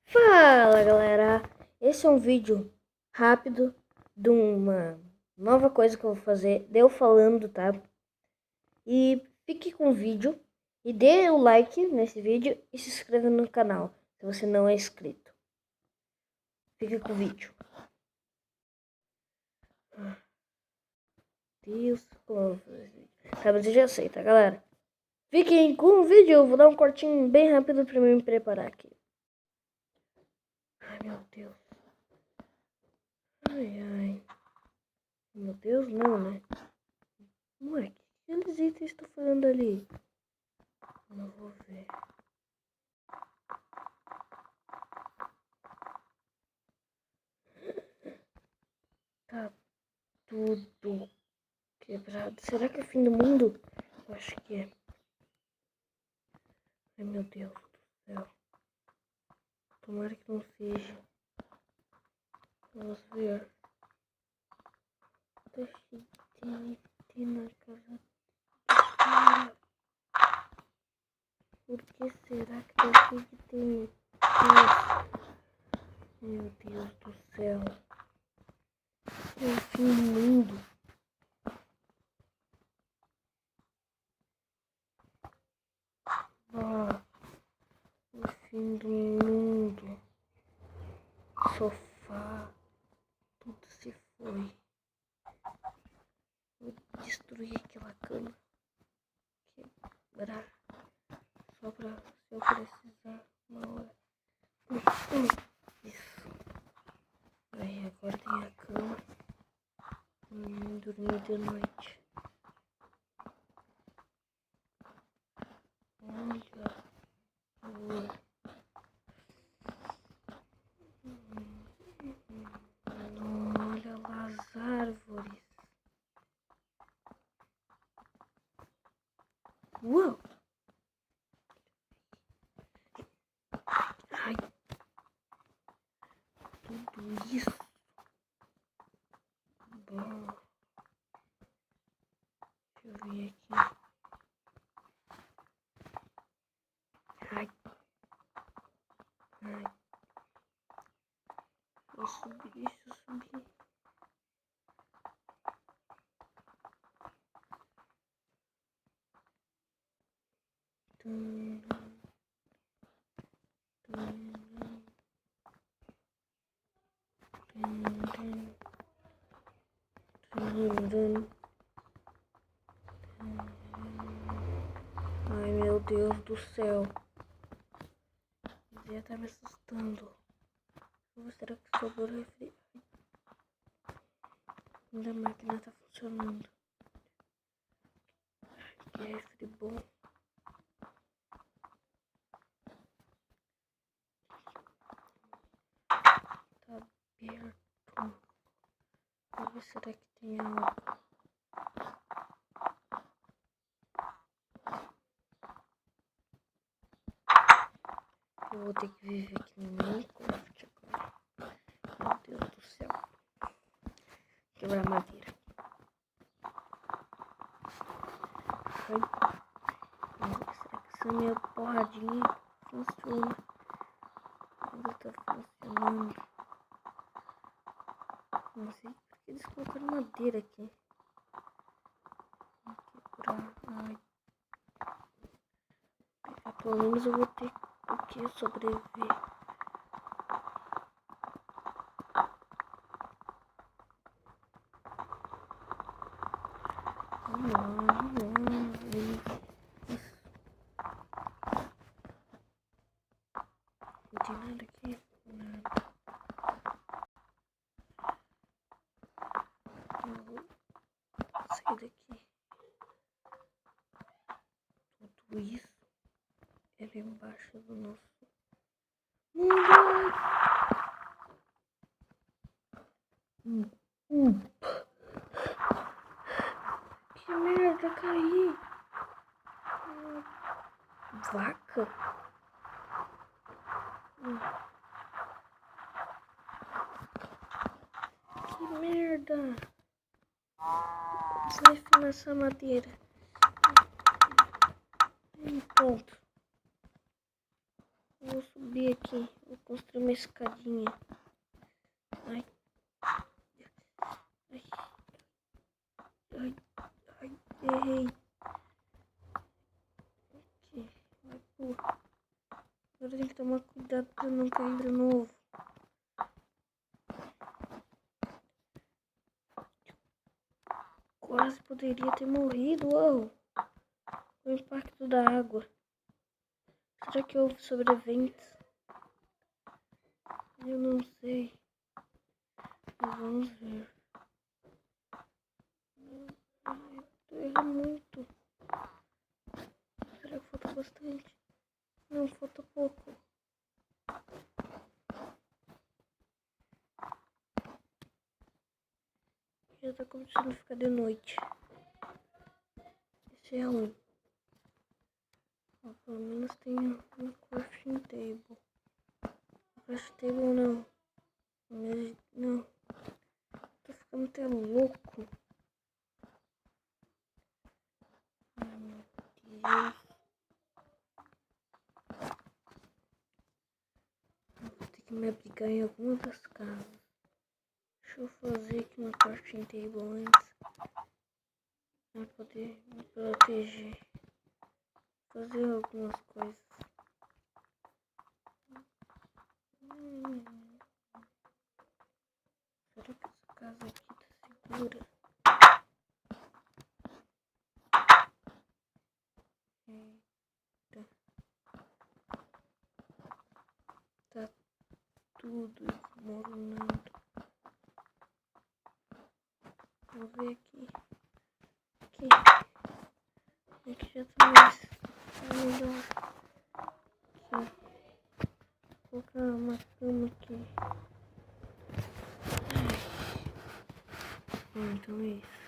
Fala galera, esse é um vídeo rápido de uma nova coisa que eu vou fazer, deu falando, tá? E fique com o vídeo e dê o like nesse vídeo e se inscreva no canal, se você não é inscrito. Fique com o vídeo. Deus, mas eu já sei, tá galera? Fiquem com o vídeo, eu vou dar um cortinho bem rápido pra me preparar aqui. Ai meu Deus. Ai. Meu Deus, não, né? Ué, o que aqueles itens estão fazendo ali? Não vou ver. Tá tudo quebrado. Será que é o fim do mundo? Eu acho que é. Ai, meu Deus do céu. Tomara que não seja. Vamos ver. Tá cheio de TNT na casa dela. Por que será que tá cheio de TNT? Meu Deus do céu. É o fim do mundo. Ah, o fim do mundo. Sofá. Tudo se foi. Vou destruir aquela cama. Quebrar. Só pra se eu precisar uma hora. Isso. Aí agora tem a cama. Dormir de noite. Olha lá as árvores. Uau! Ai, tudo isso. Bom, deixa eu ver aqui. Ai. Deixa eu subir. Ai, meu Deus do céu. Já tá me assustando. Será que sobrou refri? Ainda a máquina tá funcionando. Que refri bom. Tá aberto. Vamos ver, será que tem algo? Eu vou ter que viver aqui no Minecraft agora. Meu Deus do céu. Quebrar madeira. Ai. Será que essa minha porradinha funciona? Ainda tá funcionando. Não sei porque eles colocaram madeira aqui. Vou quebrar. Ai. Pelo menos eu vou ter o que sobreviver. Vamos lá. Não tem nada aqui? Nada. Eu vou sair daqui. Tudo isso era embaixo do nosso mundo. Que merda, caí. Vaca? Que merda. Vou refinar essa madeira. Pronto. vou subir aqui. Vou construir uma escadinha. Ai. Ai. Ai. Ai. Errei. Aqui. Vai, porra. Agora tem que tomar cuidado pra não cair de novo. Quase poderia ter morrido. Uau. O impacto da água. Será que houve sobreviventes? Eu não sei. Mas vamos ver. Tô errando muito. Será que falta bastante? Não, falta pouco. Já tá começando a ficar de noite. Esse é ruim. Ó, pelo menos tem um crafting table. Crafting table não. Mas não. Tô ficando até louco. Ai, meu Deus. Vou ter que me abrigar em alguma das casas. Deixa eu fazer aqui no crafting table antes. Pra poder me proteger. Fazer algumas coisas. Será que essa casa aqui tá segura? Eita. Tá tudo desmoronando. Vou ver aqui. Aqui já tá mais. Tá melhor. Aqui. Vou colocar uma cama aqui. Então é isso.